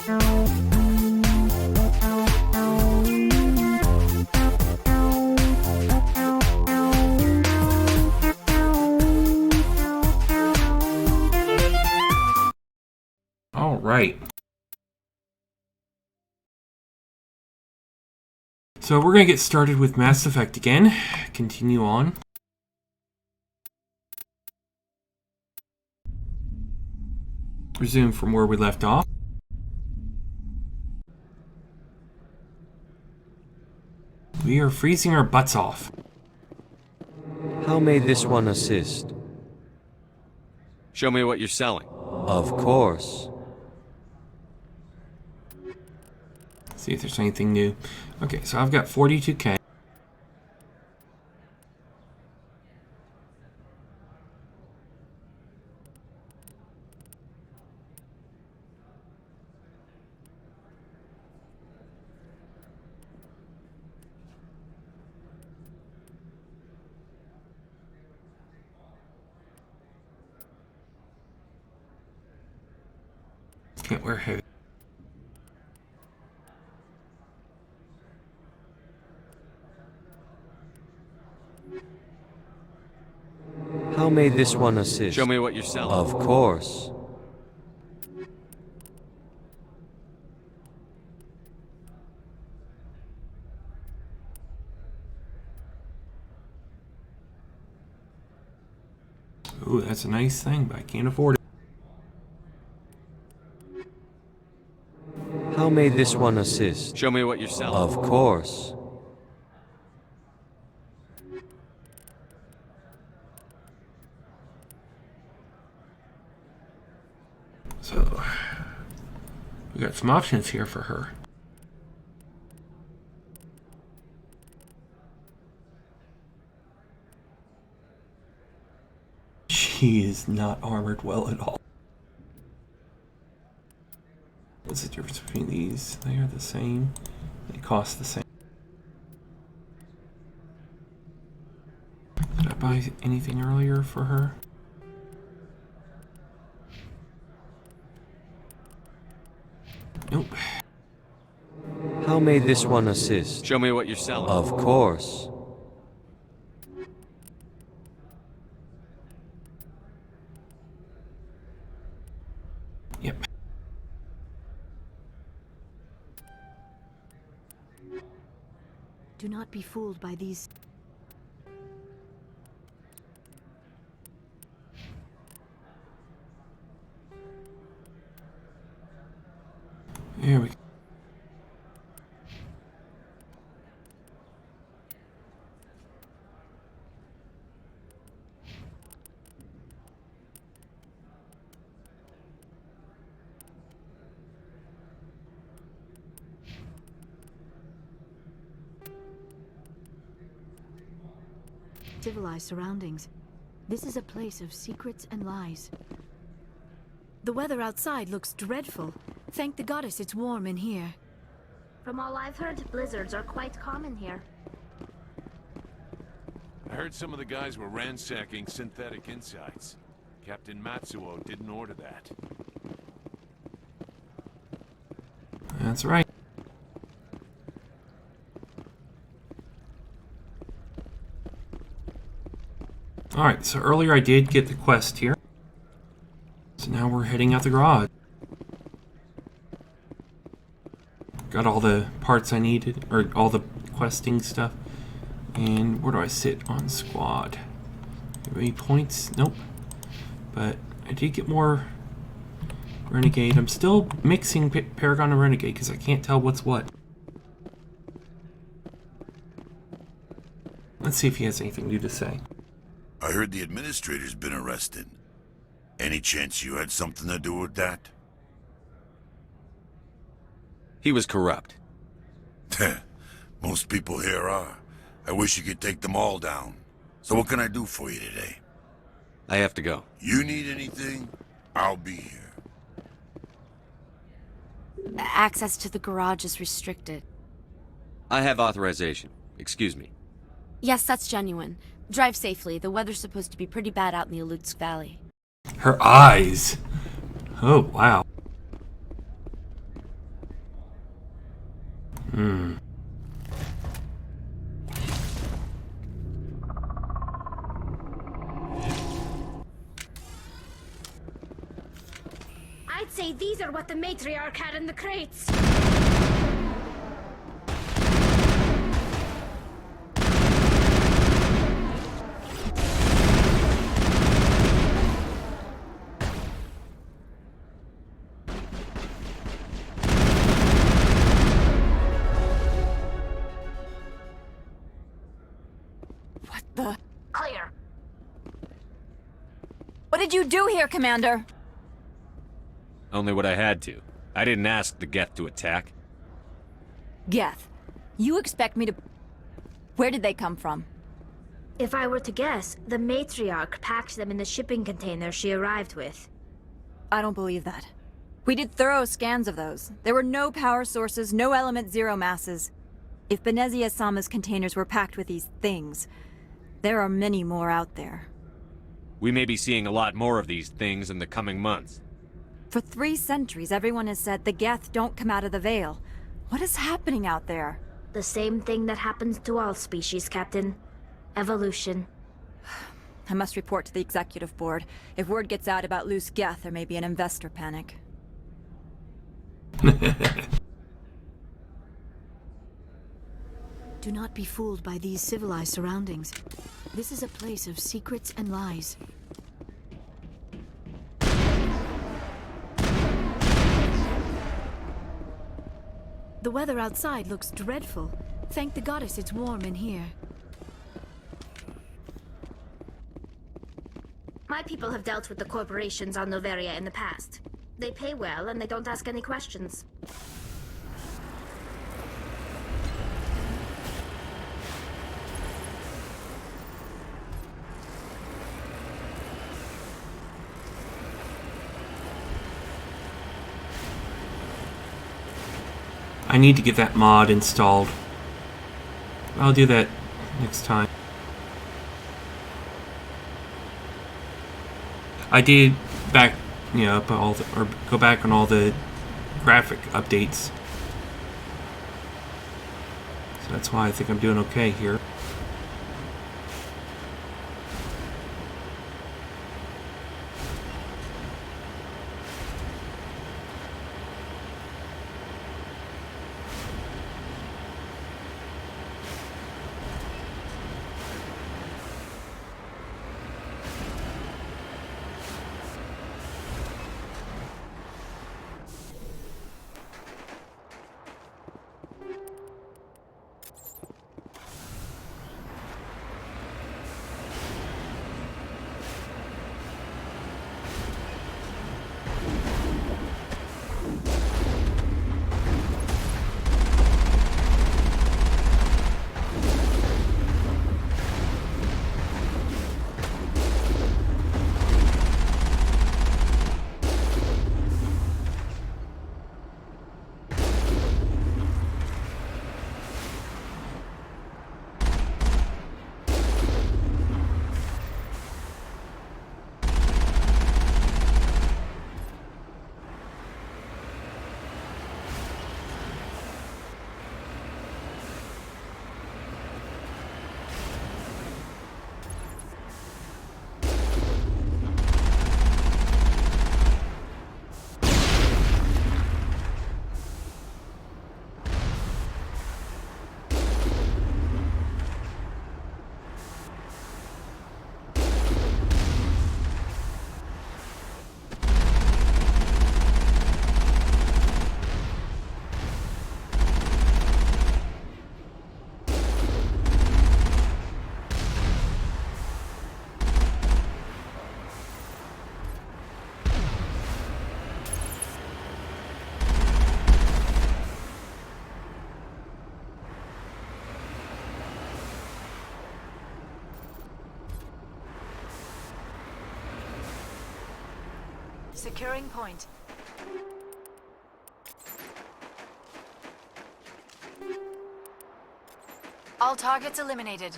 All right. So we're going to get started with Mass Effect again. Continue on. Resume from where we left off. We are freezing our butts off. How may this one assist? Show me what you're selling. Of course. See if there's anything new. Okay, so I've got 42K. Can't wear heavy. How may this one assist? Show me what you're selling. Of course. Ooh, that's a nice thing, but I can't afford it. How may this one assist? Show me what you're selling. Of course. So, we got some options here for her. She is not armored well at all. What's the difference between these? They are the same. They cost the same. Did I buy anything earlier for her? Nope. How may this one assist? Show me what you're selling. Of course. Yep. Do not be fooled by these. There we go. Civilized surroundings. This is a place of secrets and lies. The weather outside looks dreadful. Thank the goddess it's warm in here. From all I've heard, blizzards are quite common here. I heard some of the guys were ransacking synthetic insides. Captain Matsuo didn't order that. That's right. Alright, so earlier I did get the quest here. So now we're heading out the garage. Got all the parts I needed, or all the questing stuff. And where do I sit on squad? Any points? Nope. But I did get more Renegade. I'm still mixing Paragon and Renegade because I can't tell what's what. Let's see if he has anything new to say. I heard the administrator's been arrested. Any chance you had something to do with that? He was corrupt. Most people here are. I wish you could take them all down. So what can I do for you today? I have to go. You need anything? I'll be here. Access to the garage is restricted. I have authorization. Excuse me. Yes, that's genuine. Drive safely. The weather's supposed to be pretty bad out in the Alutsk Valley. Her eyes! Oh, wow. I'd say these are what the matriarch had in the crates. What the? Clear. What did you do here, Commander? Only what I had to. I didn't ask the Geth to attack. Geth, you expect me to... Where did they come from? If I were to guess, the matriarch packed them in the shipping container she arrived with. I don't believe that. We did thorough scans of those. There were no power sources, no element zero masses. If Benezia Sama's containers were packed with these things, there are many more out there. We may be seeing a lot more of these things in the coming months. For 3 centuries, everyone has said the Geth don't come out of the Veil. What is happening out there? The same thing that happens to all species, Captain. Evolution. I must report to the Executive Board. If word gets out about loose Geth, there may be an investor panic. Do not be fooled by these civilized surroundings. This is a place of secrets and lies. The weather outside looks dreadful. Thank the goddess it's warm in here. My people have dealt with the corporations on Noveria in the past. They pay well and they don't ask any questions. I need to get that mod installed. I'll do that next time. I did back, up all the, or go back on all the graphic updates. So that's why I think I'm doing okay here. Securing point. All targets eliminated.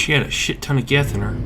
she had a shit ton of geth in her.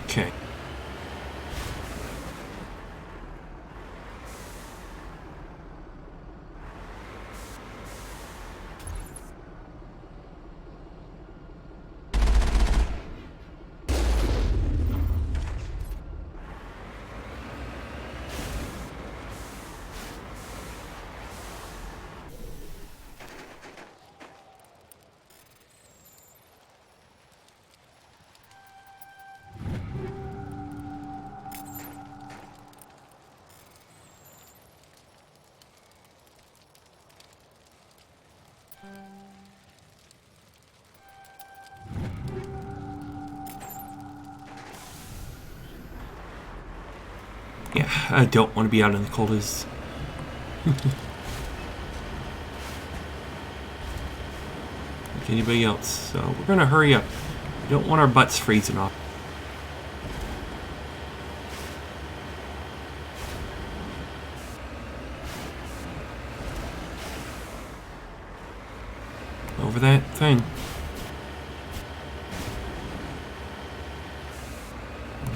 Okay. Yeah, I don't want to be out in the cold as... like anybody else, so we're gonna hurry up. We don't want our butts freezing off. Over that thing.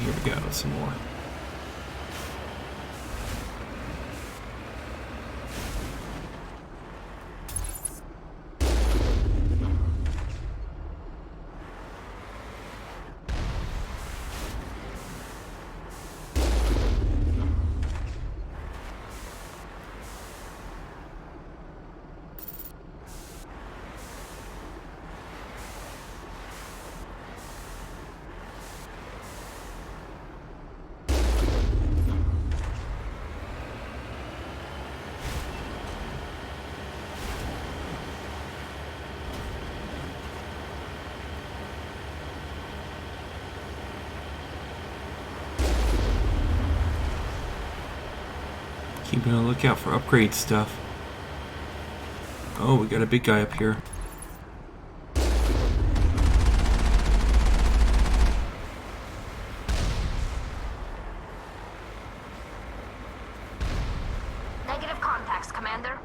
Here we go, some more. Keeping a lookout for upgrade stuff. Oh, we got a big guy up here. Negative contacts, Commander.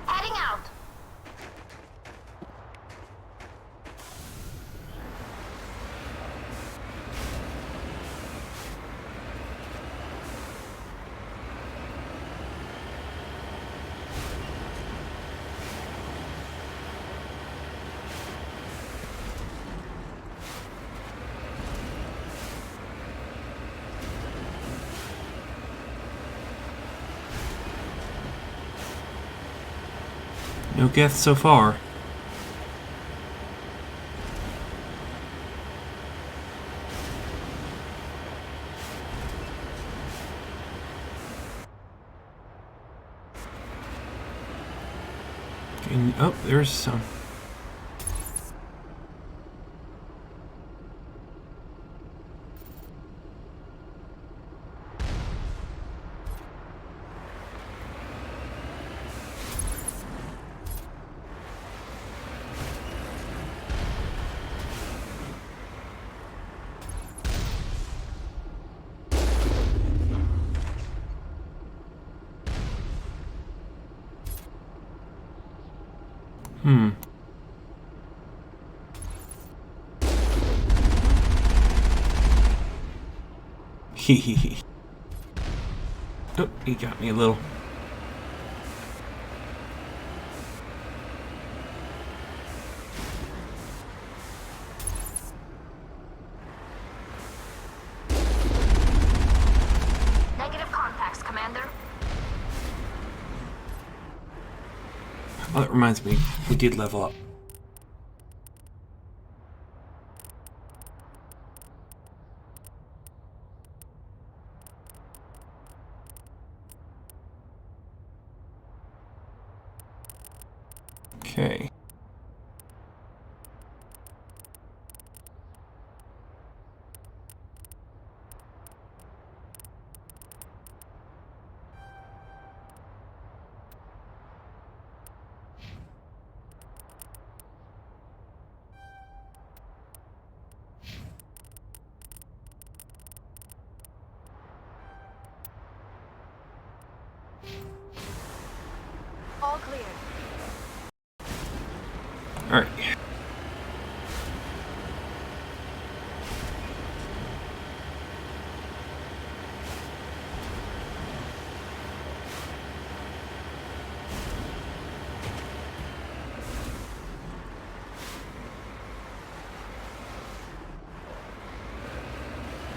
Heading out. No geth so far. And, oh, there's some. Hehehe. Oh, he got me a little. Oh, that reminds me, we did level up. Okay. All clear. Alright.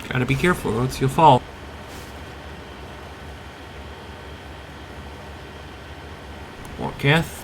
Gotta be careful, or else you'll fall. Warcath.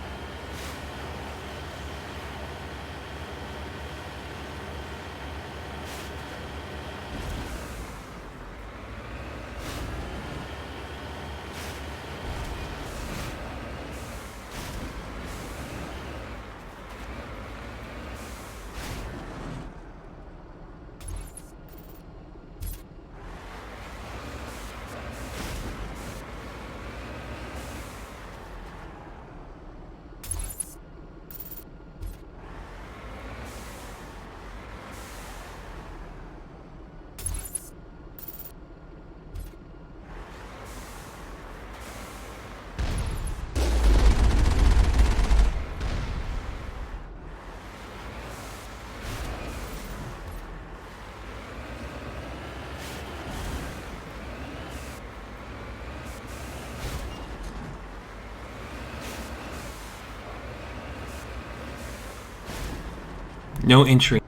No entry.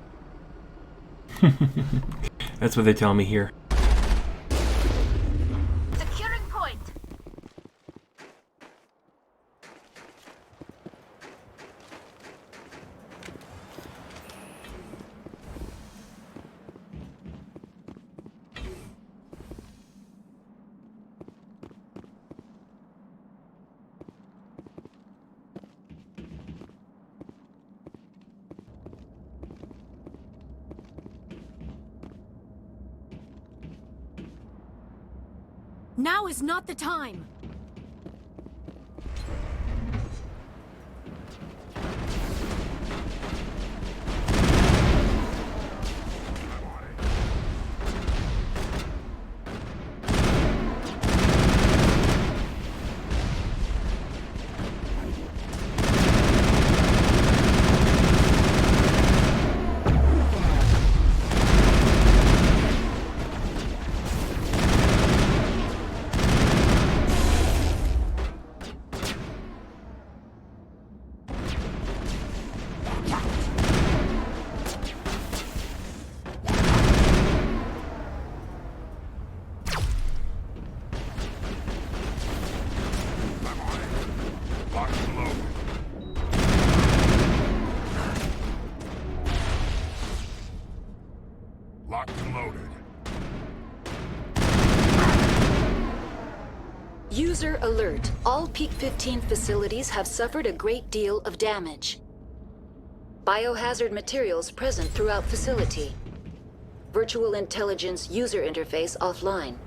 That's what they tell me here. Securing point. Now is not the time. Locked and loaded. User alert. All Peak 15 facilities have suffered a great deal of damage. Biohazard materials present throughout facility. Virtual intelligence user interface offline.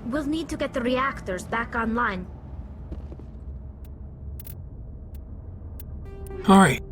We'll need to get the reactors back online. Alright.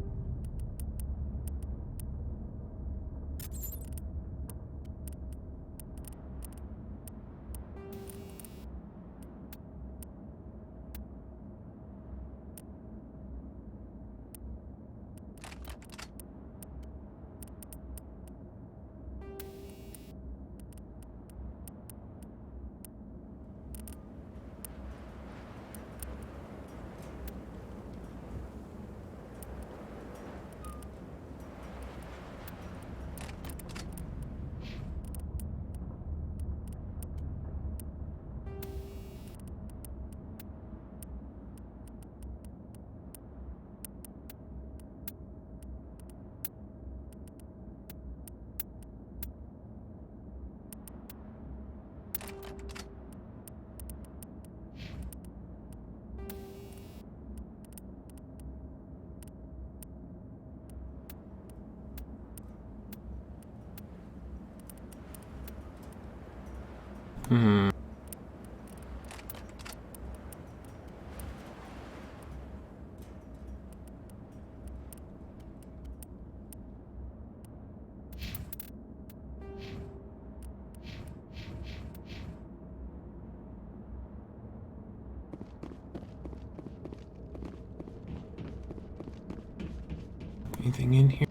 Anything in here?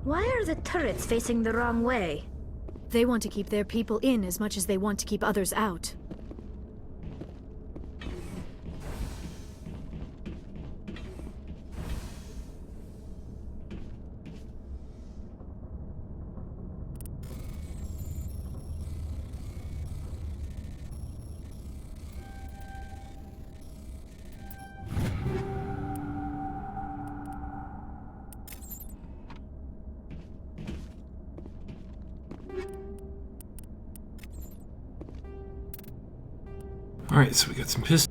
Why are the turrets facing the wrong way? They want to keep their people in as much as they want to keep others out. Alright, so we got some pistols.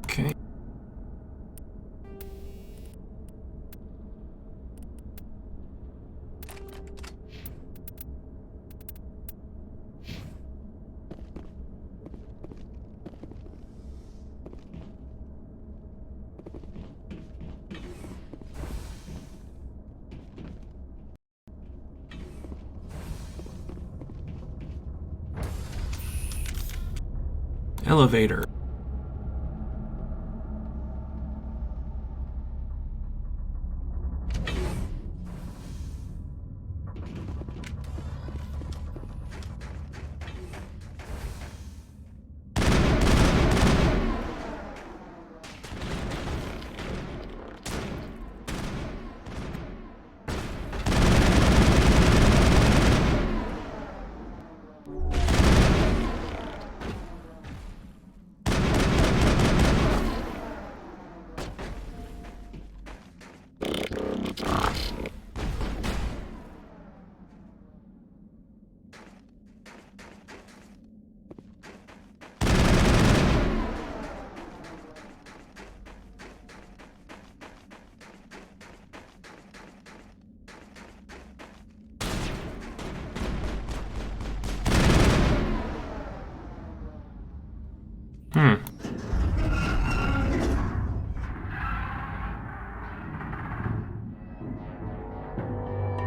Okay. Elevator.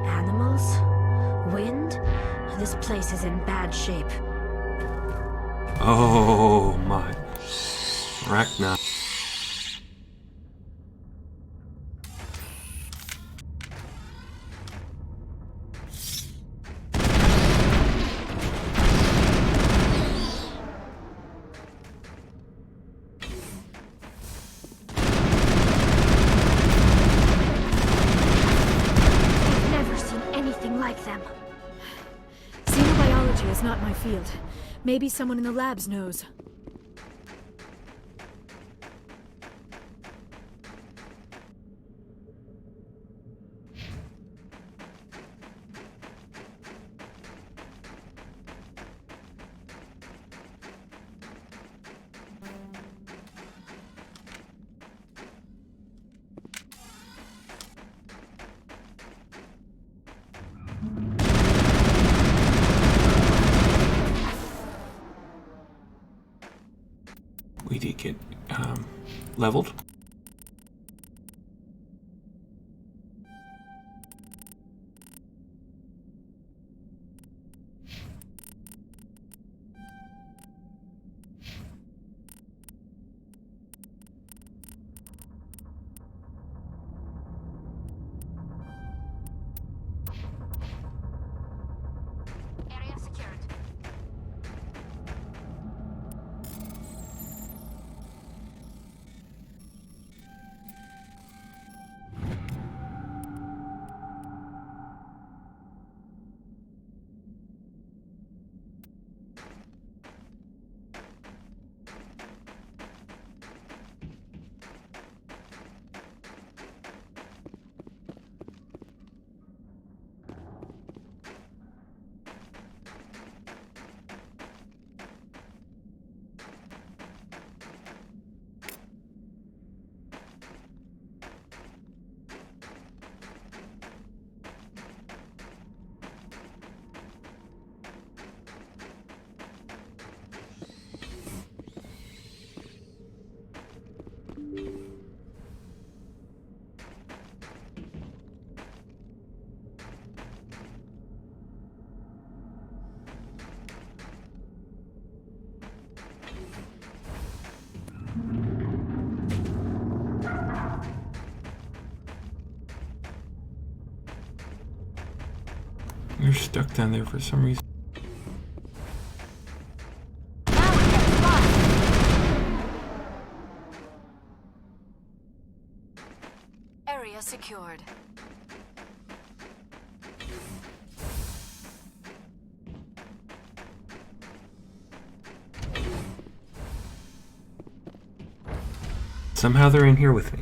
Animals? Wind? This place is in bad shape. Oh my. Rachna. I've never seen anything like them. Xenobiology is not my field. Maybe someone in the labs knows. me to get leveled. Area secured. You're stuck down there for some reason. Area secured. Somehow they're in here with me.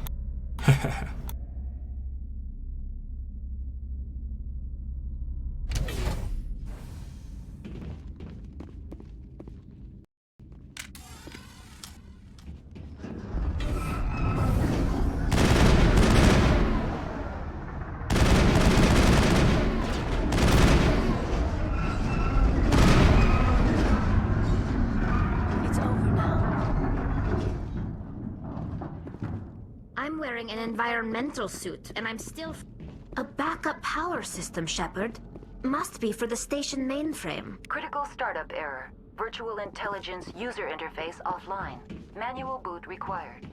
It's over now. I'm wearing an environmental suit, and I'm still... A backup power system, Shepard. Must be for the station mainframe. Critical startup error. Virtual intelligence user interface offline. Manual boot required.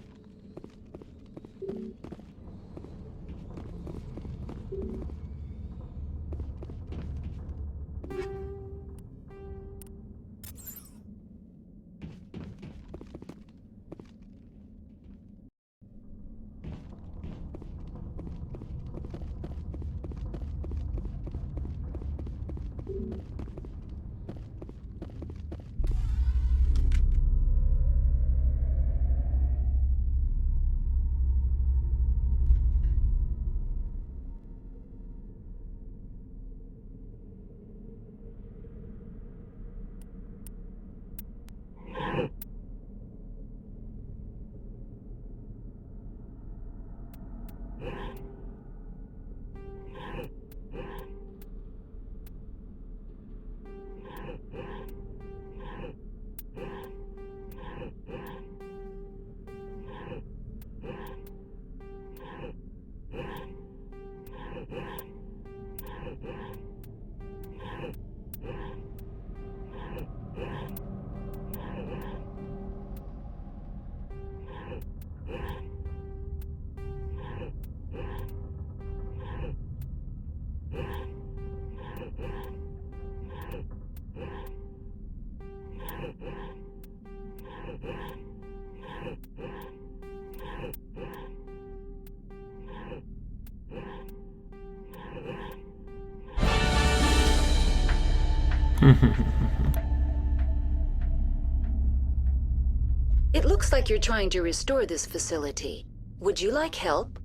It looks like you're trying to restore this facility. Would you like help?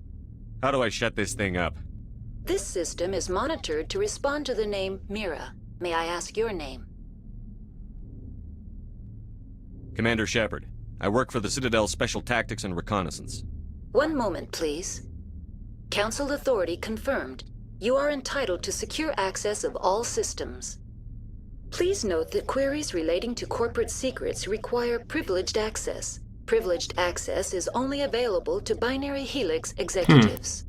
How do I shut this thing up? This system is monitored to respond to the name Mira. May I ask your name? Commander Shepard. I work for the Citadel Special Tactics and Reconnaissance. One moment, please. Council authority confirmed. You are entitled to secure access of all systems. Please note that queries relating to corporate secrets require privileged access. Privileged access is only available to Binary Helix executives.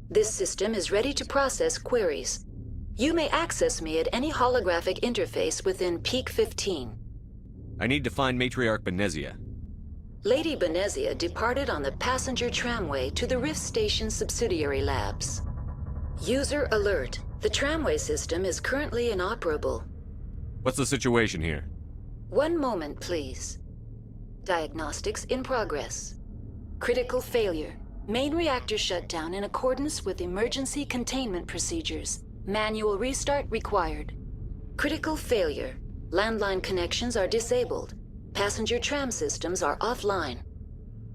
This system is ready to process queries. You may access me at any holographic interface within Peak 15. I need to find Matriarch Benezia. Lady Benezia departed on the passenger tramway to the Rift Station subsidiary labs. User alert. The tramway system is currently inoperable. What's the situation here? One moment, please. Diagnostics in progress. Critical failure. Main reactor shutdown in accordance with emergency containment procedures. Manual restart required. Critical failure. Landline connections are disabled. Passenger tram systems are offline.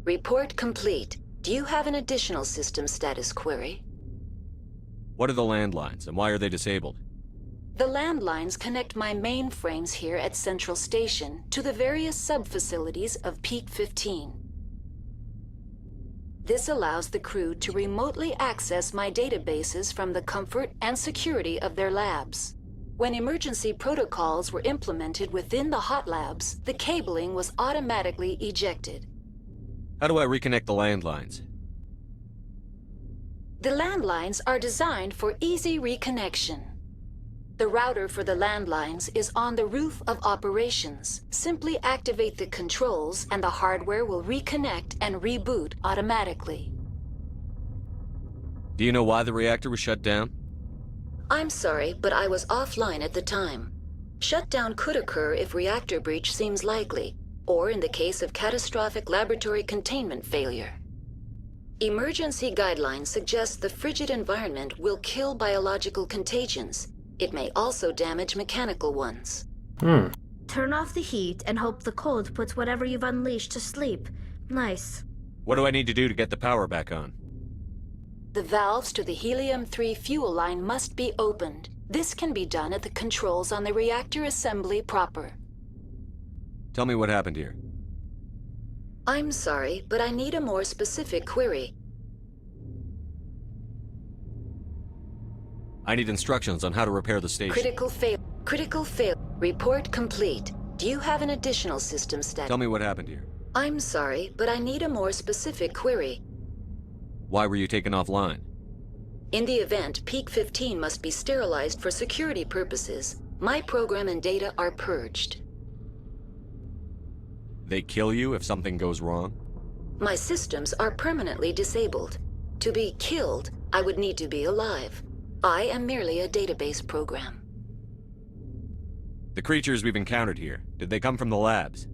Report complete. Do you have an additional system status query? What are the landlines, and why are they disabled? The landlines connect my mainframes here at Central Station to the various sub-facilities of Peak 15. This allows the crew to remotely access my databases from the comfort and security of their labs. When emergency protocols were implemented within the hot labs, the cabling was automatically ejected. How do I reconnect the landlines? The landlines are designed for easy reconnection. The router for the landlines is on the roof of operations. Simply activate the controls and the hardware will reconnect and reboot automatically. Do you know why the reactor was shut down? I'm sorry, but I was offline at the time. Shutdown could occur if reactor breach seems likely, or in the case of catastrophic laboratory containment failure. Emergency guidelines suggest the frigid environment will kill biological contagions. It may also damage mechanical ones. Turn off the heat and hope the cold puts whatever you've unleashed to sleep. Nice. What do I need to do to get the power back on? The valves to the helium-3 fuel line must be opened. This can be done at the controls on the reactor assembly proper. Tell me what happened here. I'm sorry, but I need a more specific query. I need instructions on how to repair the station. Critical fail. Report complete. Do you have an additional system status? Tell me what happened here. I'm sorry, but I need a more specific query. Why were you taken offline? In the event, Peak 15 must be sterilized for security purposes. My program and data are purged. They kill you if something goes wrong? My systems are permanently disabled. To be killed, I would need to be alive. I am merely a database program. The creatures we've encountered here, did they come from the labs?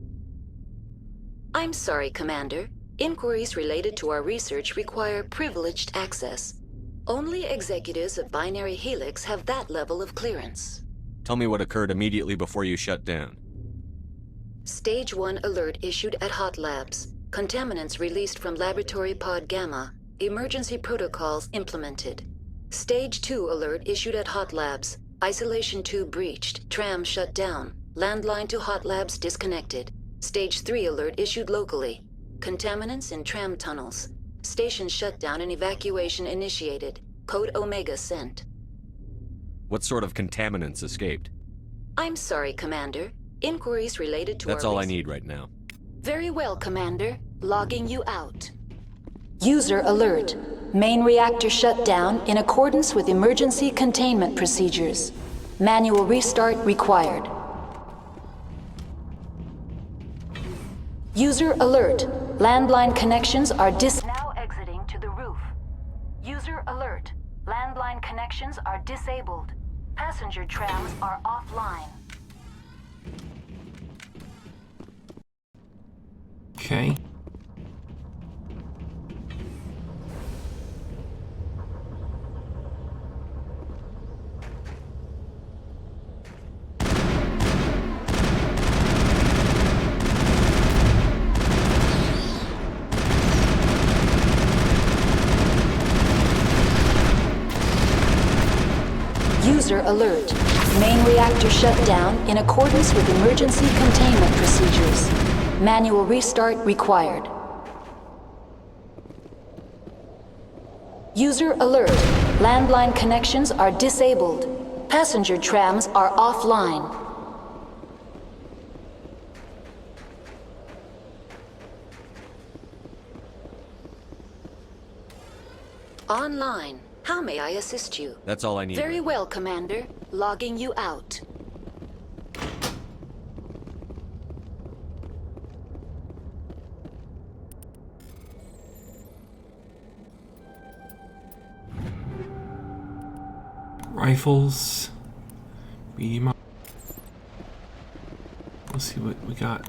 I'm sorry, Commander. Inquiries related to our research require privileged access. Only executives of Binary Helix have that level of clearance. Tell me what occurred immediately before you shut down. Stage 1 alert issued at Hot Labs. Contaminants released from Laboratory Pod Gamma. Emergency protocols implemented. Stage 2 alert issued at Hot Labs. Isolation tube breached. Tram shut down. Landline to Hot Labs disconnected. Stage 3 alert issued locally. Contaminants in tram tunnels. Station shutdown and evacuation initiated. Code Omega sent. What sort of contaminants escaped? I'm sorry, Commander. Inquiries related to That's all I need right now. Very well, Commander. Logging you out. User alert. Main reactor shut down in accordance with emergency containment procedures. Manual restart required. User alert. Landline connections are now exiting to the roof. User alert. Landline connections are disabled. Passenger trams are offline. Okay. User alert. Main reactor shut down in accordance with emergency containment procedures. Manual restart required. User alert. Landline connections are disabled. Passenger trams are offline. Online. How may I assist you? That's all I need. Very well, Commander. Logging you out. Rifles. Medium. Let's see what we got.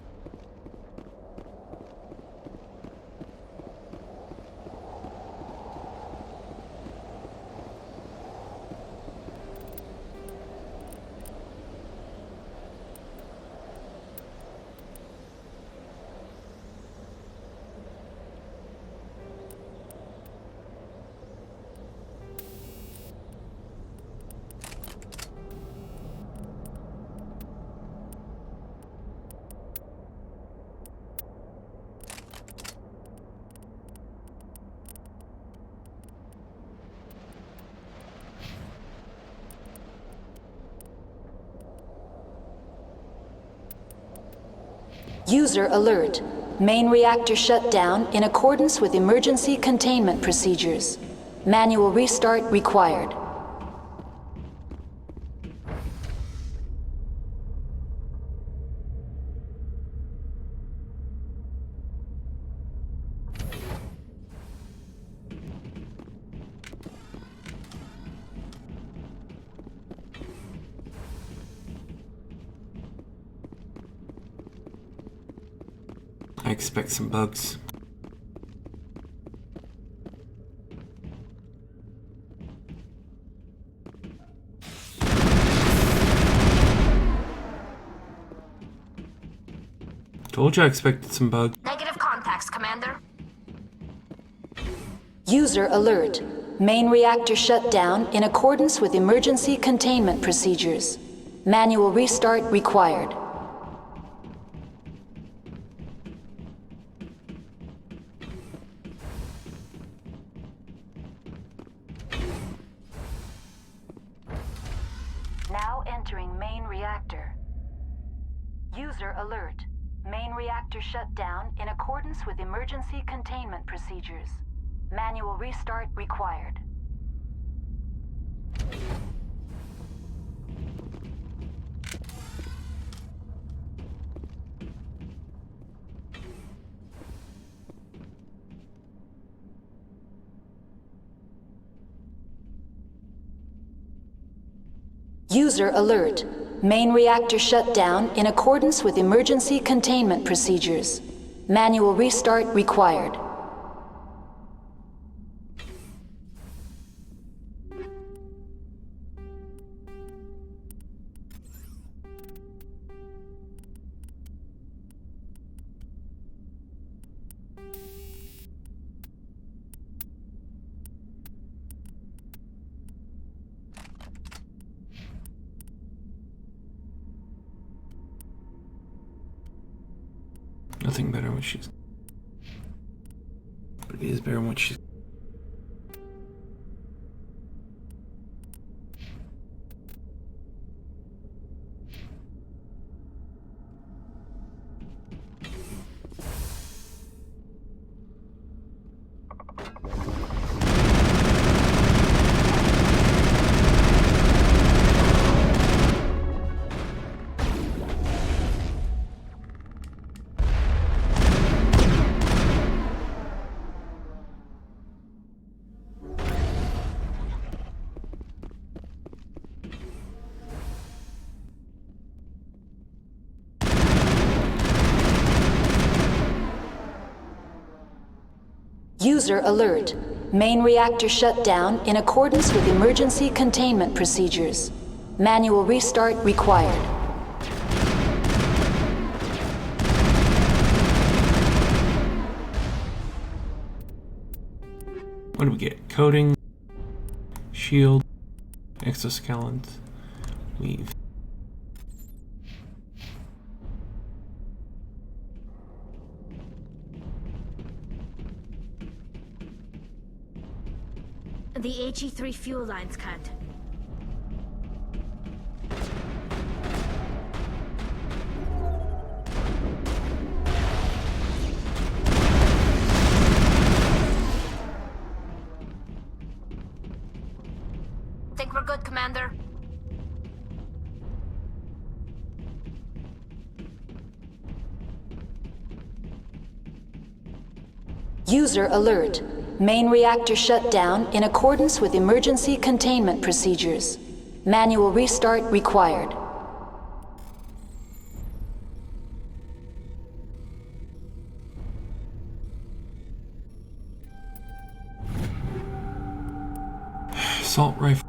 User alert. Main reactor shut down in accordance with emergency containment procedures. Manual restart required. I expect some bugs. Told you I expected some bugs. Negative contacts, Commander. User alert. Main reactor shut down in accordance with emergency containment procedures. Manual restart required. Now entering main reactor. User alert. Main reactor shut down in accordance with emergency containment procedures. Manual restart required. User alert. Main reactor shut down in accordance with emergency containment procedures. Manual restart required. Nothing better when she's... But it is better when she's... User alert. Main reactor shut down in accordance with emergency containment procedures. Manual restart required. What do we get? Coating, shield, exoskeleton, weave. The HE3 fuel lines cut. Think we're good, Commander? User alert. Main reactor shut down in accordance with emergency containment procedures. Manual restart required. Assault rifle.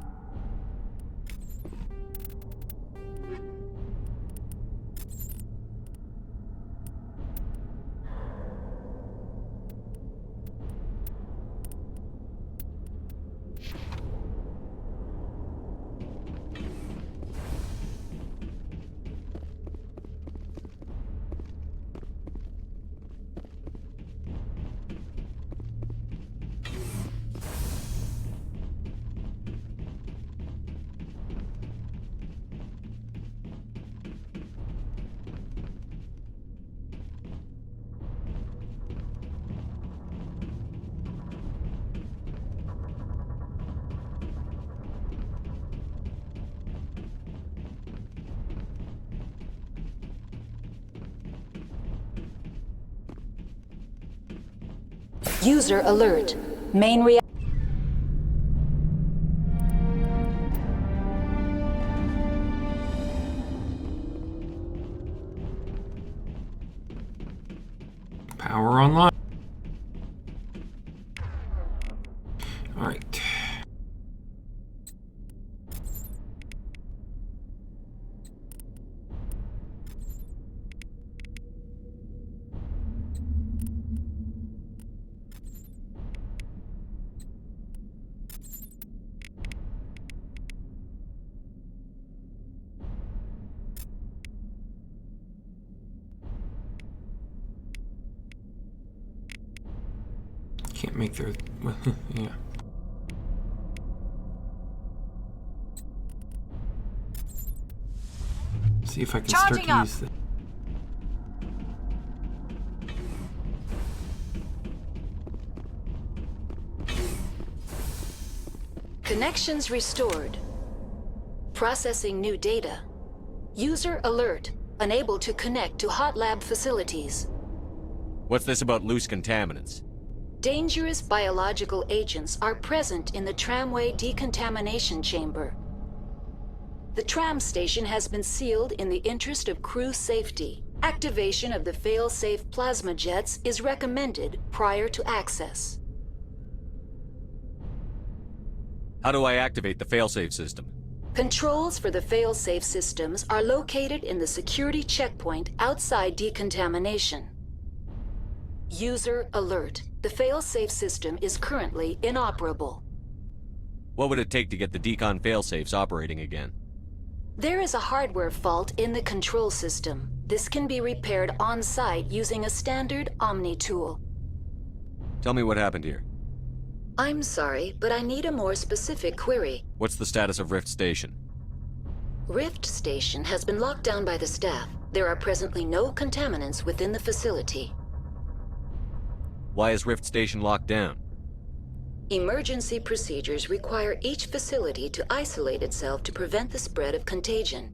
User alert. Main reactor. Power online. All right. Can't make their yeah. See if I can start to use the Connections restored. Processing new data. User alert. Unable to connect to hot lab facilities. What's this about loose contaminants? Dangerous biological agents are present in the tramway decontamination chamber. The tram station has been sealed in the interest of crew safety. Activation of the fail-safe plasma jets is recommended prior to access. How do I activate the failsafe system? Controls for the fail-safe systems are located in the security checkpoint outside decontamination. User alert. The fail-safe system is currently inoperable. What would it take to get the decon failsafes operating again? There is a hardware fault in the control system. This can be repaired on-site using a standard Omni tool. Tell me what happened here. I'm sorry, but I need a more specific query. What's the status of Rift Station? Rift Station has been locked down by the staff. There are presently no contaminants within the facility. Why is Rift Station locked down? Emergency procedures require each facility to isolate itself to prevent the spread of contagion.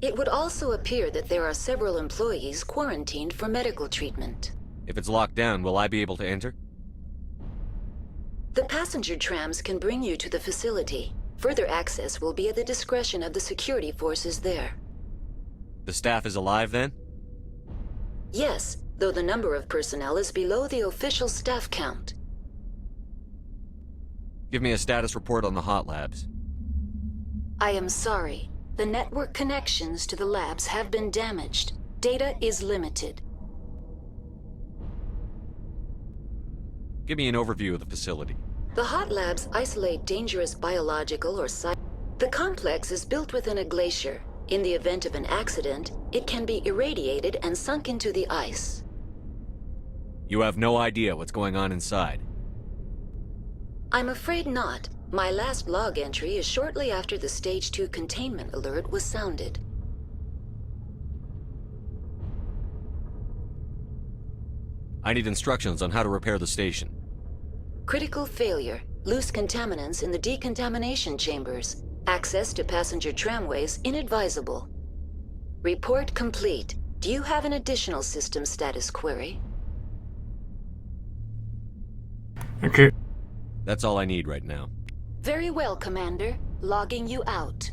It would also appear that there are several employees quarantined for medical treatment. If it's locked down, will I be able to enter? The passenger trams can bring you to the facility. Further access will be at the discretion of the security forces there. The staff is alive then? Yes, though the number of personnel is below the official staff count. Give me a status report on the hot labs. I am sorry. The network connections to the labs have been damaged. Data is limited. Give me an overview of the facility. The hot labs isolate dangerous biological or The complex is built within a glacier. In the event of an accident, it can be irradiated and sunk into the ice. You have no idea what's going on inside. I'm afraid not. My last log entry is shortly after the Stage 2 containment alert was sounded. I need instructions on how to repair the station. Critical failure. Loose contaminants in the decontamination chambers. Access to passenger tramways inadvisable. Report complete. Do you have an additional system status query? Okay. That's all I need right now. Very well, Commander. Logging you out.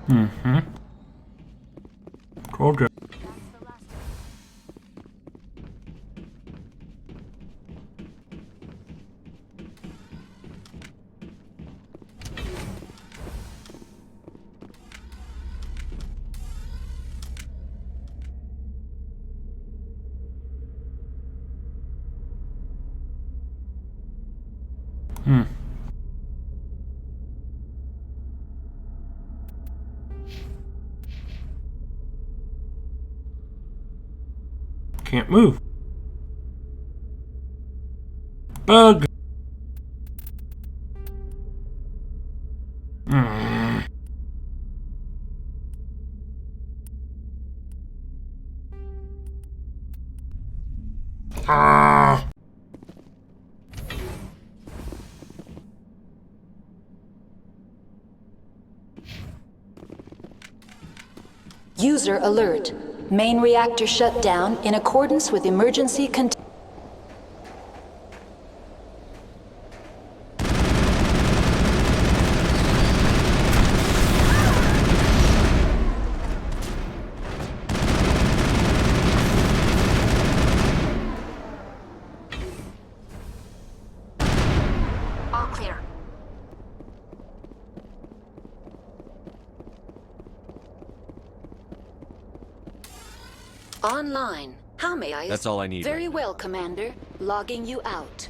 Mm-hmm. Told ya. Can't move. Bug. Ah. User alert. Main reactor shut down in accordance with emergency All clear. Online. How may I? That's all I need. Very well, Commander. Logging you out.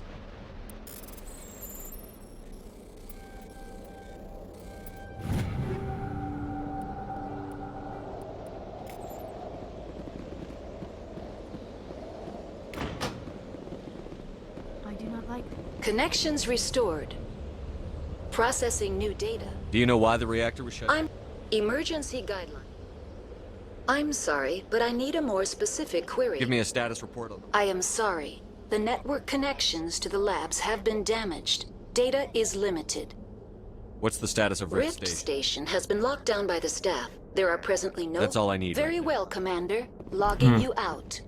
I do not like Connections restored. Processing new data. Do you know why the reactor was shut? Emergency guideline. I'm sorry, but I need a more specific query. Give me a status report on. I am sorry. The network connections to the labs have been damaged. Data is limited. What's the status of Rift Station has been locked down by the staff. There are presently no... That's all I need. Very well, Commander. Logging you out.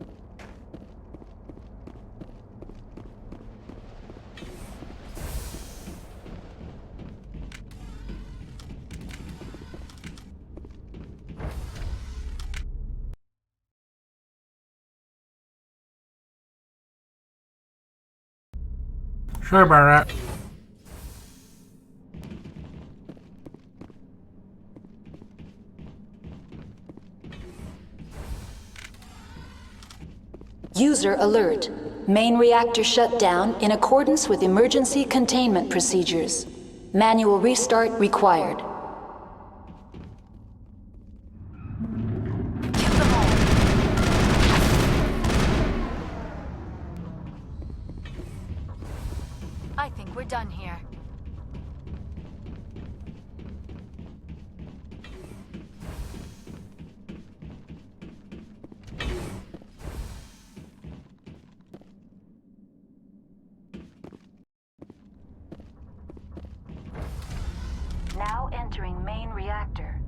Sorry about that. User alert. Main reactor shut down in accordance with emergency containment procedures. Manual restart required. I think we're done here. Now entering main reactor.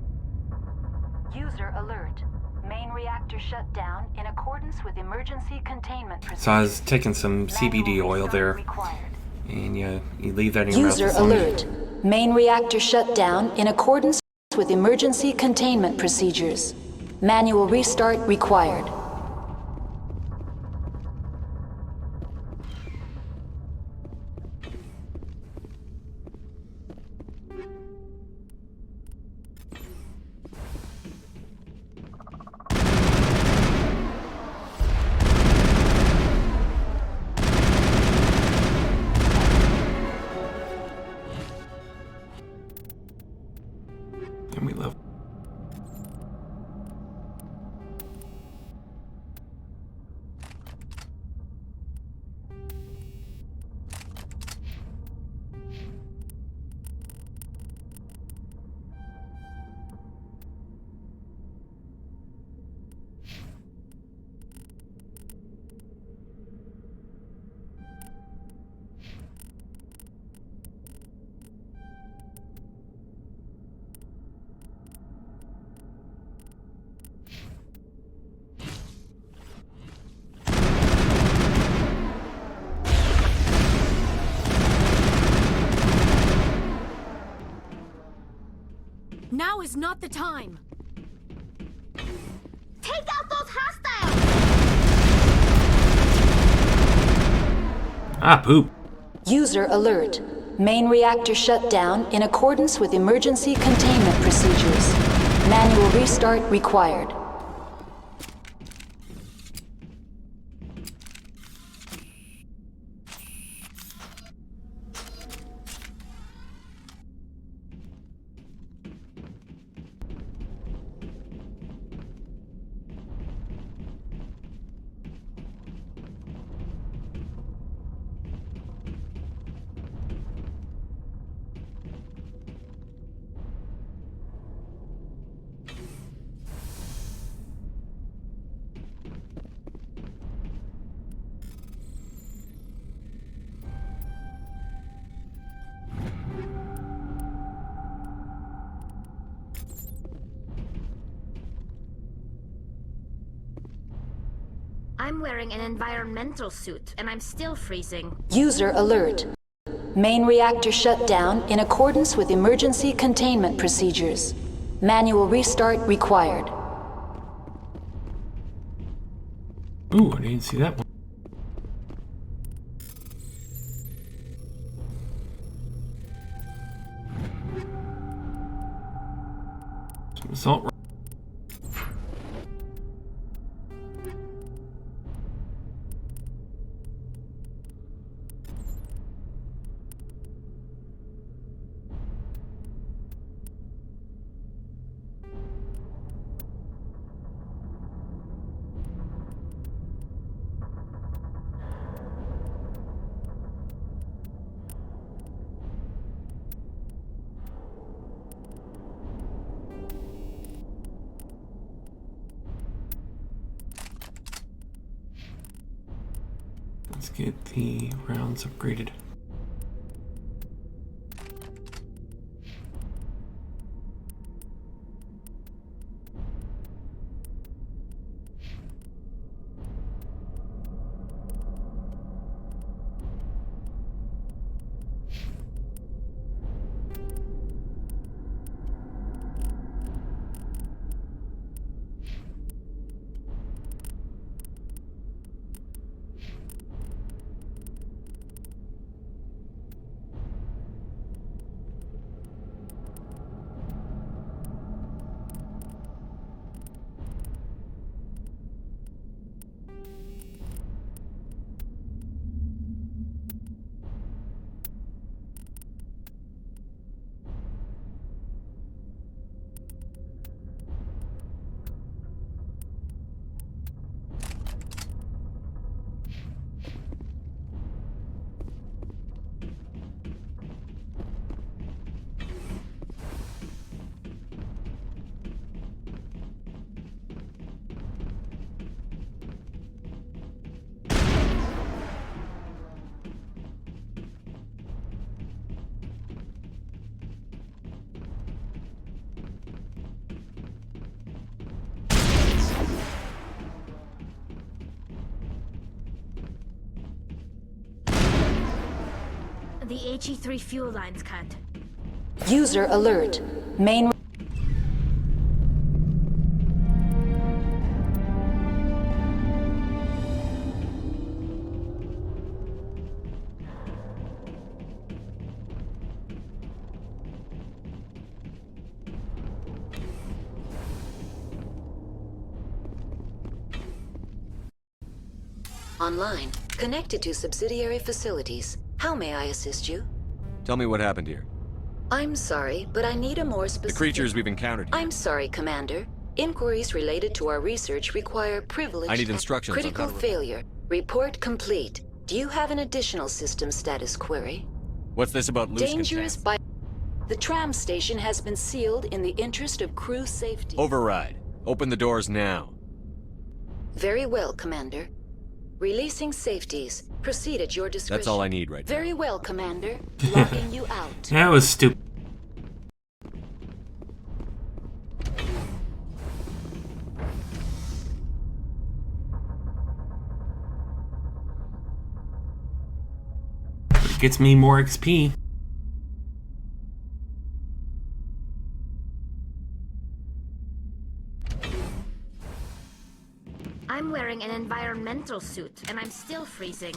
User alert. Main reactor shut down in accordance with emergency containment procedures. So I was taking some CBD oil there, and you leave that in your mouth. User alert. Main reactor shut down in accordance with emergency containment procedures. Manual restart required. And we love. Now is not the time! Take out those hostiles! Ah, poop. User alert. Main reactor shut down in accordance with emergency containment procedures. Manual restart required. I'm wearing an environmental suit, and I'm still freezing. User alert. Main reactor shut down in accordance with emergency containment procedures. Manual restart required. Ooh, I didn't see that one. Some assault. Let's get the rounds upgraded. The HE3 fuel line's cut. User alert. Main. Online. Connected to subsidiary facilities. How may I assist you? Tell me what happened here. I'm sorry, but I need a more The specific... creatures we've encountered here. I'm sorry, Commander. Inquiries related to our research require privileged... I need instructions on critical how to... failure. Report complete. Do you have an additional system status query? What's this about loose Dangerous contact? by... The tram station has been sealed in the interest of crew safety. Override. Open the doors now. Very well, Commander. Releasing safeties. Proceed at your discretion. That's all I need right now. Very well, Commander. Logging you out. That was stupid. It gets me more XP. I'm wearing an environmental suit, and I'm still freezing.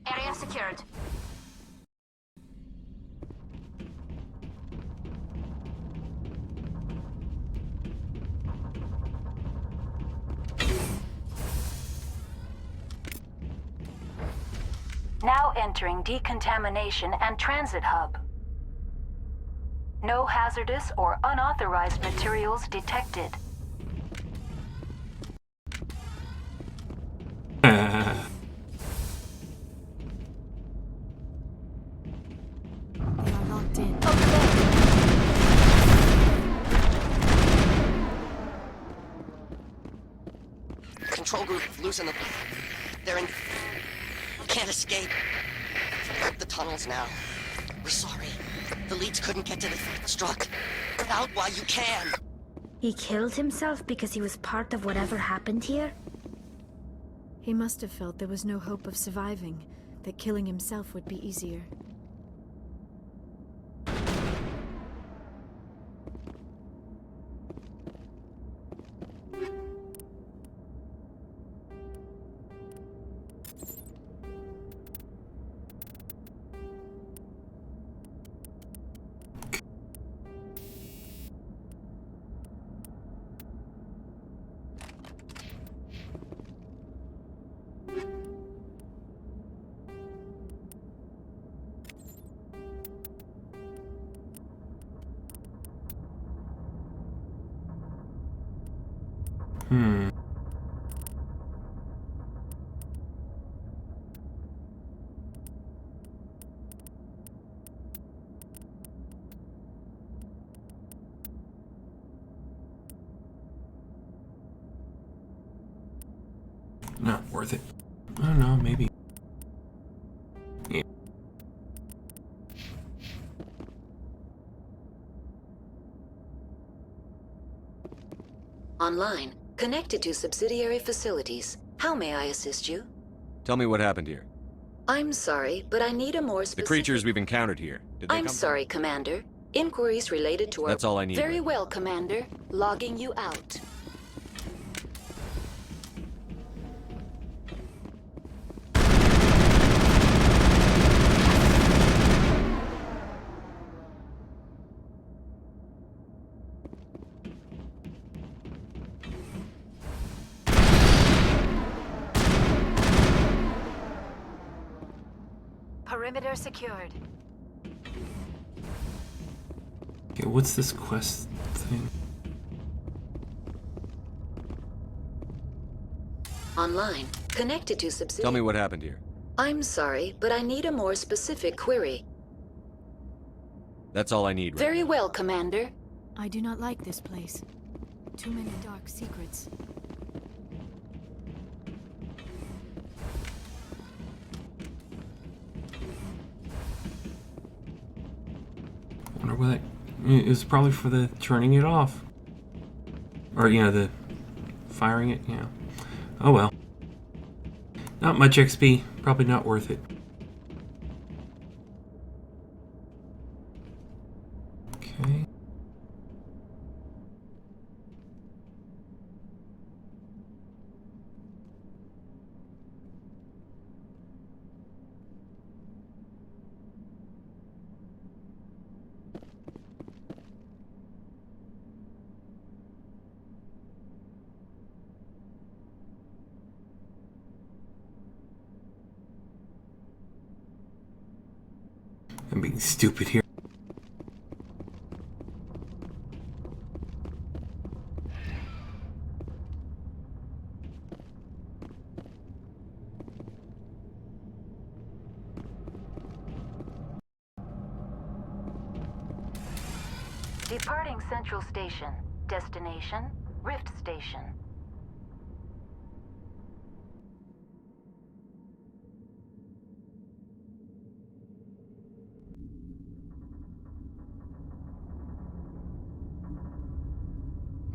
Area secured. Now entering decontamination and transit hub. No hazardous or unauthorized materials detected. They are locked in. Control group, loosen them. They're in... Can't escape. The tunnels now. We're sorry. The leads couldn't get to the struck. Get out while you can. He killed himself because he was part of whatever happened here? He must have felt there was no hope of surviving, that killing himself would be easier. Not worth it. I don't know, maybe. Yeah. Online. Connected to subsidiary facilities. How may I assist you? Tell me what happened here. I'm sorry, but I need a more The specific... creatures we've encountered here. Did they I'm come sorry, Commander. Inquiries related to our... That's all I need Very right well, Commander. Logging you out. Perimeter secured. Okay, what's this quest thing? Online. Connected to subsidiary... Tell me what happened here. I'm sorry, but I need a more specific query. That's all I need right Very now. well, Commander. I do not like this place. Too many dark secrets. Well, it was probably for the turning it off. Or, you know, the firing it, yeah. Oh well. Not much XP. Probably not worth it. Okay. I'm being stupid here. Departing Central Station. Destination, Rift Station.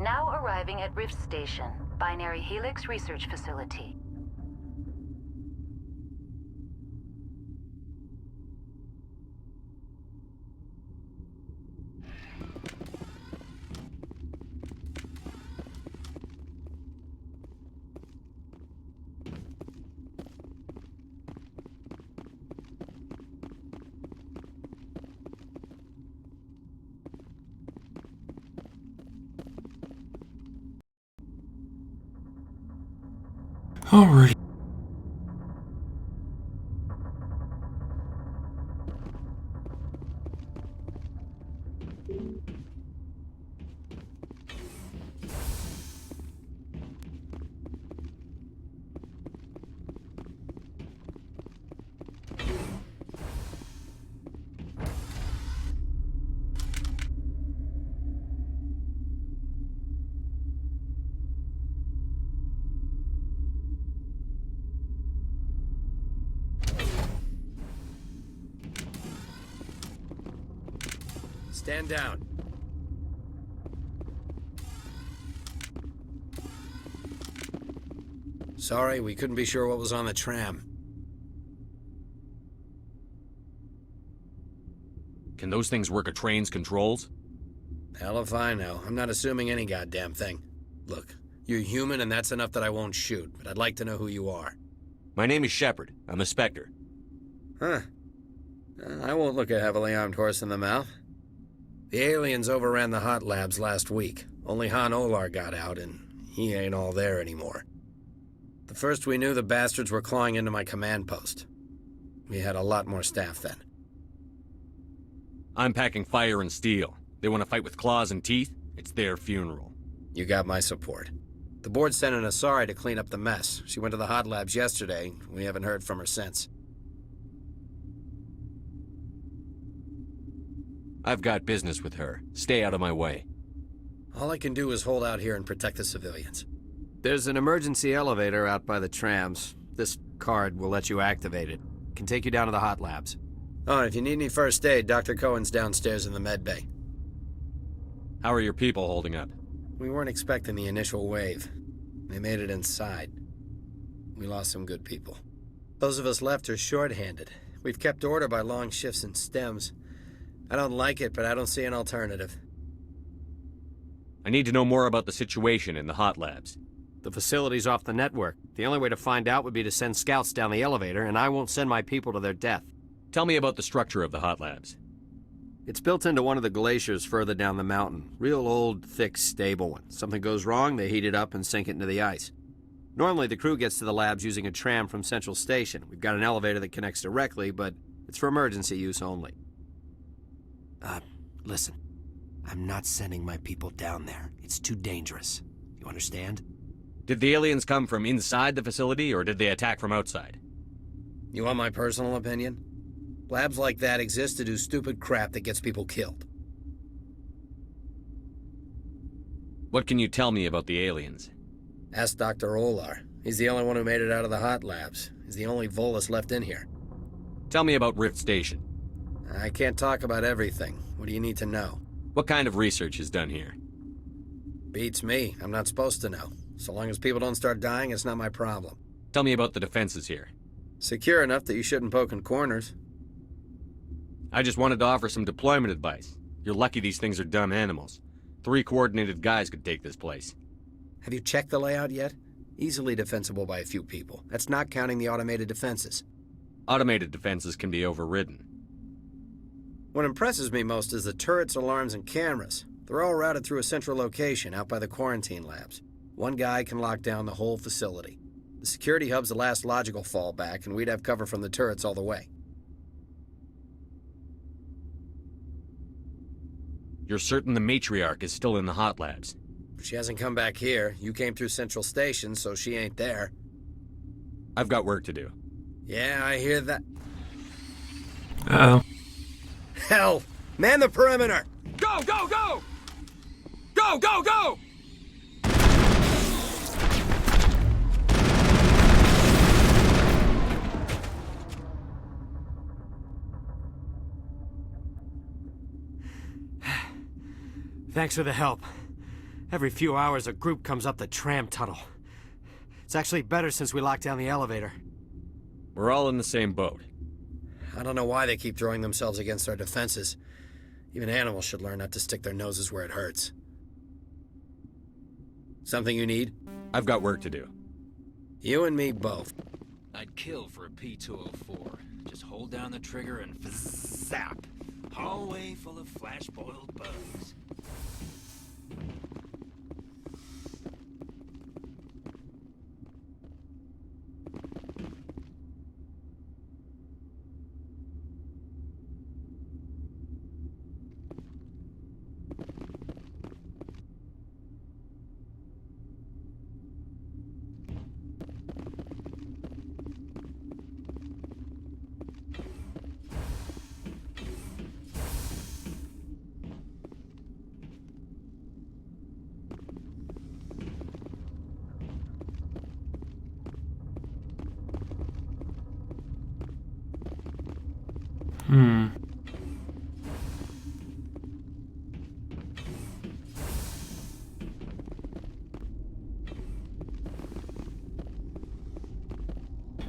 Now arriving at Rift Station, Binary Helix Research Facility. Alrighty. Stand down. Sorry, we couldn't be sure what was on the tram. Can those things work a train's controls? Hell if I know. I'm not assuming any goddamn thing. Look, you're human and that's enough that I won't shoot, but I'd like to know who you are. My name is Shepard. I'm a Spectre. Huh. I won't look a heavily armed horse in the mouth. The aliens overran the hot labs last week. Only Han Olar got out, and he ain't all there anymore. The first we knew, the bastards were clawing into my command post. We had a lot more staff then. I'm packing fire and steel. They want to fight with claws and teeth? It's their funeral. You got my support. The board sent an Asari to clean up the mess. She went to the hot labs yesterday. We haven't heard from her since. I've got business with her. Stay out of my way. All I can do is hold out here and protect the civilians. There's an emergency elevator out by the trams. This card will let you activate it. Can take you down to the hot labs. Oh, and if you need any first aid, Dr. Cohen's downstairs in the med bay. How are your people holding up? We weren't expecting the initial wave. They made it inside. We lost some good people. Those of us left are short-handed. We've kept order by long shifts and stems. I don't like it, but I don't see an alternative. I need to know more about the situation in the hot labs. The facility's off the network. The only way to find out would be to send scouts down the elevator, and I won't send my people to their death. Tell me about the structure of the hot labs. It's built into one of the glaciers further down the mountain. Real old, thick, stable one. Something goes wrong, they heat it up and sink it into the ice. Normally, the crew gets to the labs using a tram from Central Station. We've got an elevator that connects directly, but it's for emergency use only. Listen. I'm not sending my people down there. It's too dangerous. You understand? Did the aliens come from inside the facility, or did they attack from outside? You want my personal opinion? Labs like that exist to do stupid crap that gets people killed. What can you tell me about the aliens? Ask Dr. Olar. He's the only one who made it out of the hot labs. He's the only Volus left in here. Tell me about Rift Station. I can't talk about everything. What do you need to know? What kind of research is done here? Beats me. I'm not supposed to know. So long as people don't start dying, it's not my problem. Tell me about the defenses here. Secure enough that you shouldn't poke in corners. I just wanted to offer some deployment advice. You're lucky these things are dumb animals. 3 coordinated guys could take this place. Have you checked the layout yet? Easily defensible by a few people. That's not counting the automated defenses. Automated defenses can be overridden. What impresses me most is the turrets, alarms, and cameras. They're all routed through a central location out by the quarantine labs. One guy can lock down the whole facility. The security hub's the last logical fallback, and we'd have cover from the turrets all the way. You're certain the matriarch is still in the hot labs? She hasn't come back here. You came through Central Station, so she ain't there. I've got work to do. Yeah, I hear that. Uh-oh. Hell! Man the perimeter! Go, go, go! Go, go, go! Thanks for the help. Every few hours, a group comes up the tram tunnel. It's actually better since we locked down the elevator. We're all in the same boat. I don't know why they keep throwing themselves against our defenses. Even animals should learn not to stick their noses where it hurts. Something you need? I've got work to do. You and me both. I'd kill for a P-204. Just hold down the trigger and zap. Hallway full of flash-boiled bugs.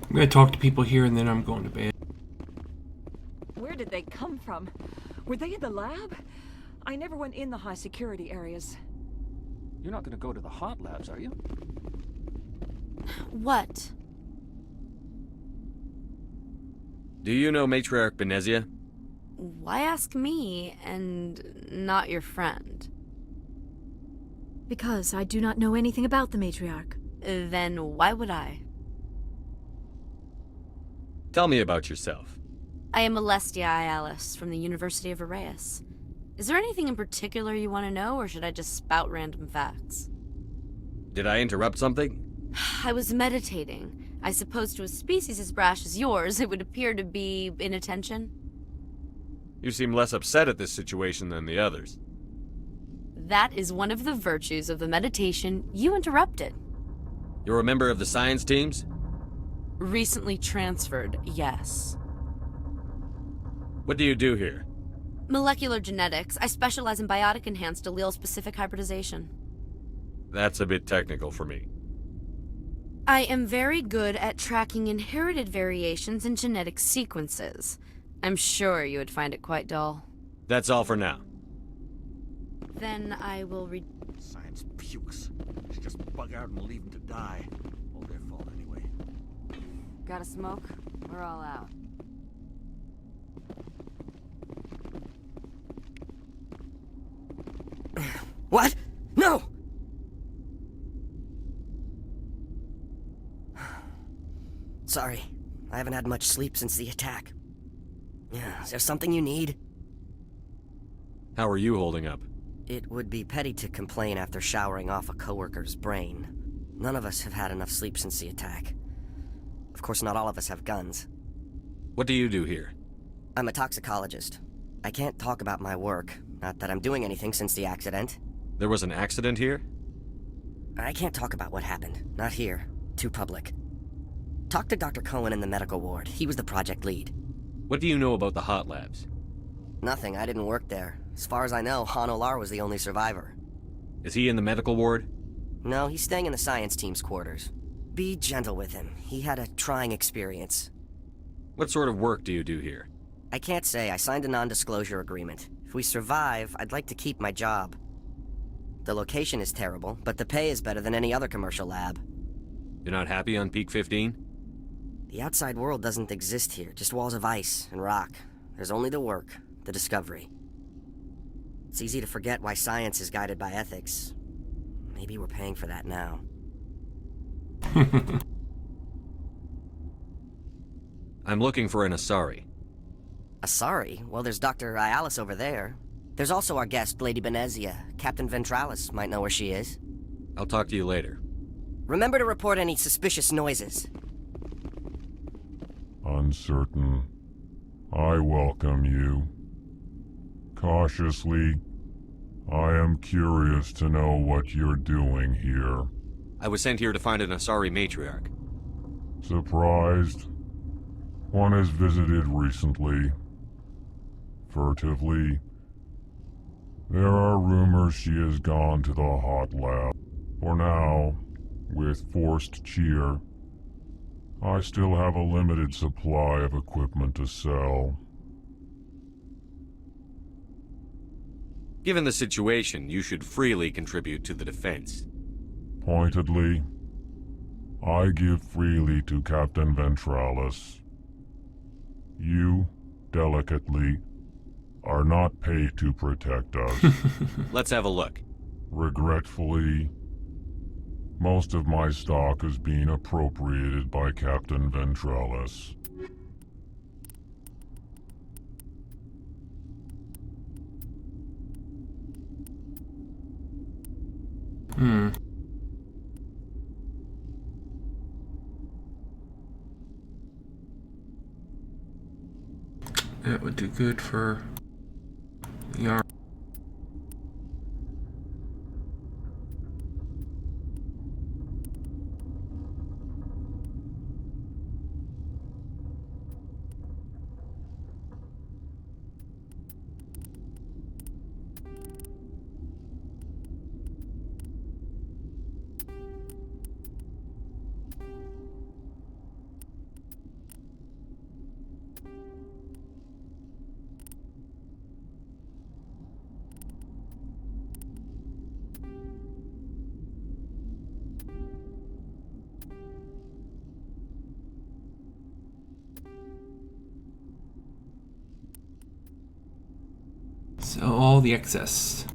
I'm gonna talk to people here and then I'm going to bed. Where did they come from? Were they in the lab? I never went in the high security areas. You're not gonna go to the hot labs, are you? What? Do you know Matriarch Benezia? Why ask me and not your friend? Because I do not know anything about the matriarch. Then why would I? Tell me about yourself. I am Alestia Ialis from the University of Arraeus. Is there anything in particular you want to know, or should I just spout random facts? Did I interrupt something? I was meditating. I suppose to a species as brash as yours, it would appear to be inattention. You seem less upset at this situation than the others. That is one of the virtues of the meditation you interrupted. You're a member of the science teams? Recently transferred, yes. What do you do here? Molecular genetics. I specialize in biotic-enhanced allele-specific hybridization. That's a bit technical for me. I am very good at tracking inherited variations in genetic sequences. I'm sure you would find it quite dull. That's all for now. Then I will read. Science pukes. Should just bug out and leave them to die. All their fault anyway. Got a smoke? We're all out. What? No! Sorry, I haven't had much sleep since the attack. Yeah, is there something you need? How are you holding up? It would be petty to complain after showering off a coworker's brain. None of us have had enough sleep since the attack. Of course, not all of us have guns. What do you do here? I'm a toxicologist. I can't talk about my work, not that I'm doing anything since the accident. There was an accident here? I can't talk about what happened. Not here. Too public. Talk to Dr. Cohen in the medical ward. He was the project lead. What do you know about the hot labs? Nothing, I didn't work there. As far as I know, Han Olar was the only survivor. Is he in the medical ward? No, he's staying in the science team's quarters. Be gentle with him. He had a trying experience. What sort of work do you do here? I can't say. I signed a non-disclosure agreement. If we survive, I'd like to keep my job. The location is terrible, but the pay is better than any other commercial lab. You're not happy on Peak 15? The outside world doesn't exist here, just walls of ice and rock. There's only the work, the discovery. It's easy to forget why science is guided by ethics. Maybe we're paying for that now. I'm looking for an Asari. Asari? Well, there's Dr. Ialis over there. There's also our guest, Lady Benezia. Captain Ventralis might know where she is. I'll talk to you later. Remember to report any suspicious noises. Uncertain. I welcome you. Cautiously, I am curious to know what you're doing here. I was sent here to find an Asari matriarch. Surprised? One has visited recently. Furtively. There are rumors she has gone to the hot lab. For now, with forced cheer, I still have a limited supply of equipment to sell. Given the situation, you should freely contribute to the defense. Pointedly, I give freely to Captain Ventralis. You, delicately, are not paid to protect us. Let's have a look. Regretfully, most of my stock is being appropriated by Captain Ventralis. That would do good for the arm. So all the excess.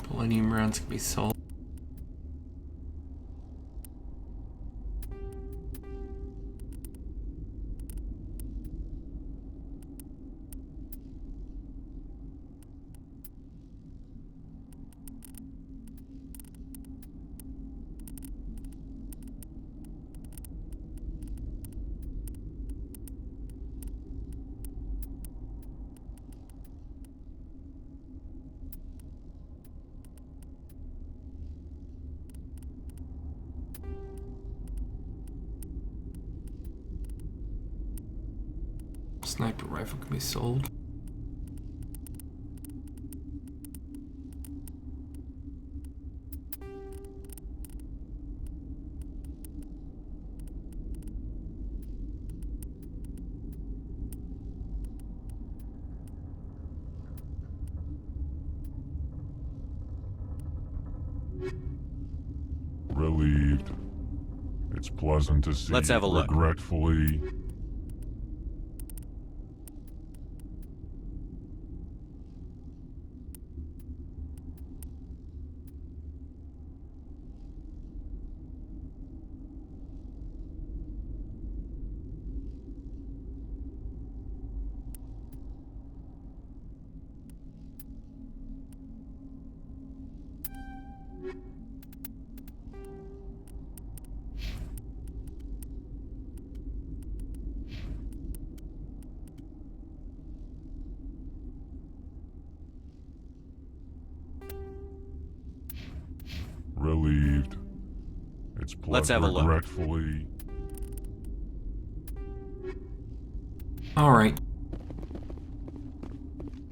Polonium rounds can be sold. Sniper rifle can be sold. Relieved. It's pleasant to see. Let's have a look. Regretfully. Relieved. It's Let's have a look. Regretfully. All right.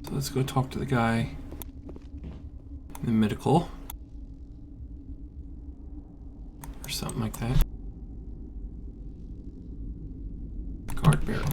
So let's go talk to the guy in the medical. Or something like that. Guard barrel.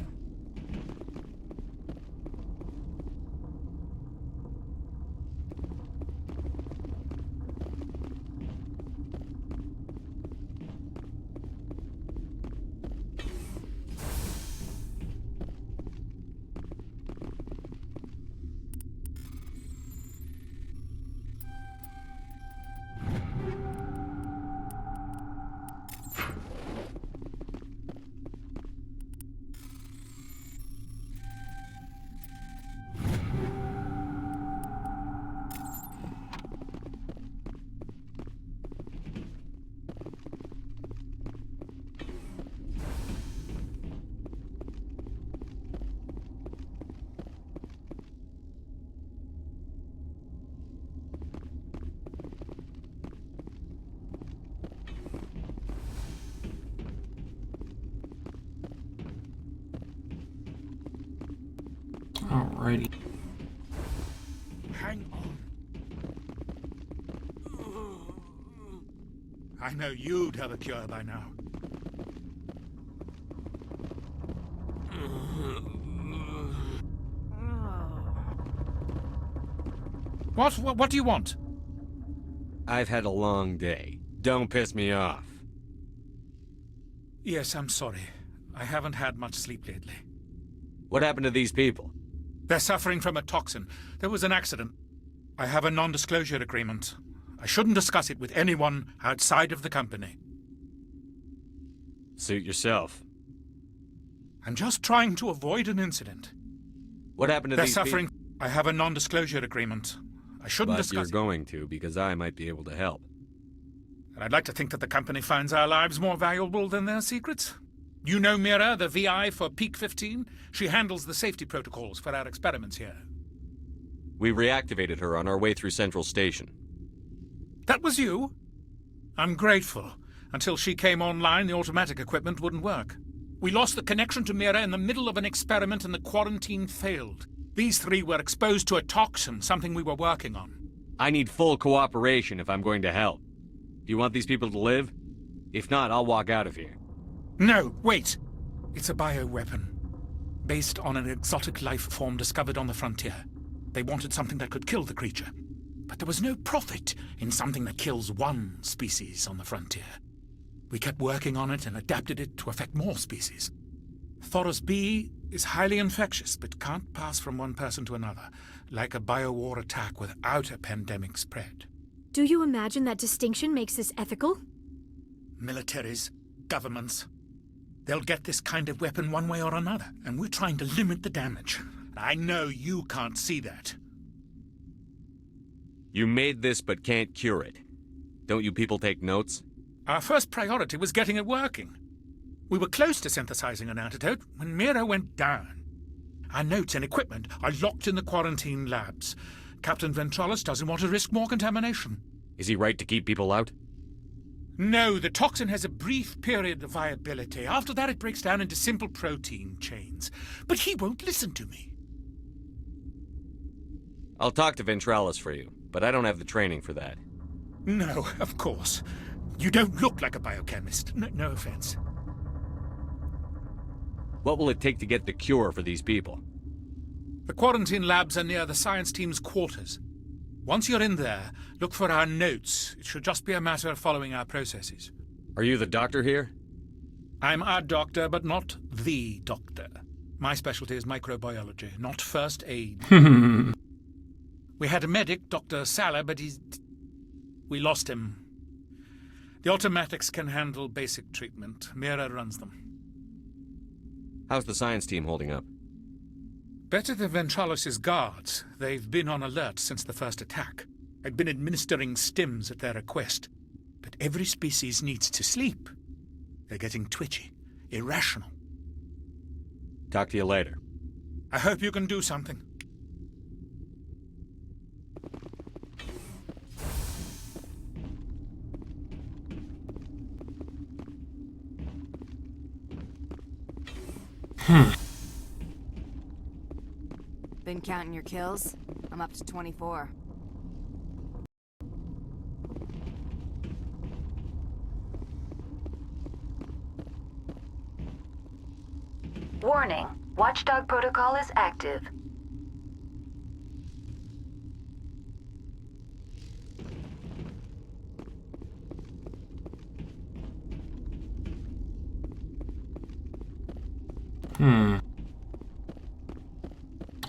Alrighty. Hang on. I know you'd have a cure by now. What do you want? I've had a long day. Don't piss me off. Yes, I'm sorry. I haven't had much sleep lately. What happened to these people? They're suffering from a toxin. There was an accident. I have a non-disclosure agreement. I shouldn't discuss it with anyone outside of the company. Suit yourself. I'm just trying to avoid an incident. What happened to They're these suffering. people? I have a non-disclosure agreement. I shouldn't But discuss you're it. going to, because I might be able to help. And I'd like to think that the company finds our lives more valuable than their secrets. You know Mira, the VI for Peak 15? She handles the safety protocols for our experiments here. We reactivated her on our way through Central Station. That was you? I'm grateful. Until she came online, the automatic equipment wouldn't work. We lost the connection to Mira in the middle of an experiment and the quarantine failed. These three were exposed to a toxin, something we were working on. I need full cooperation if I'm going to help. Do you want these people to live? If not, I'll walk out of here. No, wait! It's a bioweapon. Based on an exotic life form discovered on the frontier. They wanted something that could kill the creature. But there was no profit in something that kills one species on the frontier. We kept working on it and adapted it to affect more species. Thoros B is highly infectious, but can't pass from one person to another, like a biowar attack without a pandemic spread. Do you imagine that distinction makes this ethical? Militaries, governments, they'll get this kind of weapon one way or another, and we're trying to limit the damage. I know you can't see that. You made this but can't cure it. Don't you people take notes? Our first priority was getting it working. We were close to synthesizing an antidote when Mira went down. Our notes and equipment are locked in the quarantine labs. Captain Ventralis doesn't want to risk more contamination. Is he right to keep people out? No, the toxin has a brief period of viability. After that, it breaks down into simple protein chains. But he won't listen to me. I'll talk to Ventralis for you, but I don't have the training for that. No, of course. You don't look like a biochemist. No offense. What will it take to get the cure for these people? The quarantine labs are near the science team's quarters. Once you're in there, look for our notes. It should just be a matter of following our processes. Are you the doctor here? I'm our doctor, but not the doctor. My specialty is microbiology, not first aid. We had a medic, Dr. Salah, but we lost him. The automatics can handle basic treatment. Mira runs them. How's the science team holding up? Better than Ventralis' guards. They've been on alert since the first attack. I've been administering stims at their request. But every species needs to sleep. They're getting twitchy, irrational. Talk to you later. I hope you can do something. Been counting your kills? I'm up to 24. Warning. Watchdog protocol is active.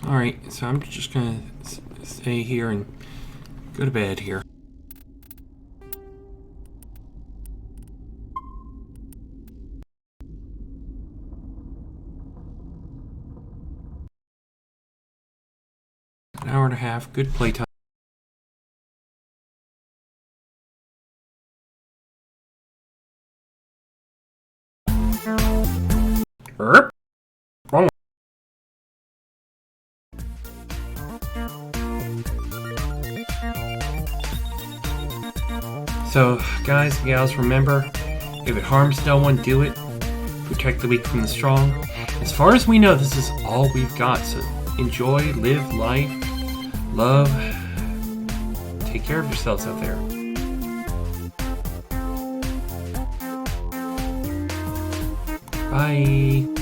Alright, so I'm just gonna stay here and go to bed here. An hour and a half, good playtime. So, guys and gals, remember, if it harms no one, do it. Protect the weak from the strong. As far as we know, this is all we've got, so enjoy, live life, love, take care of yourselves out there. Bye.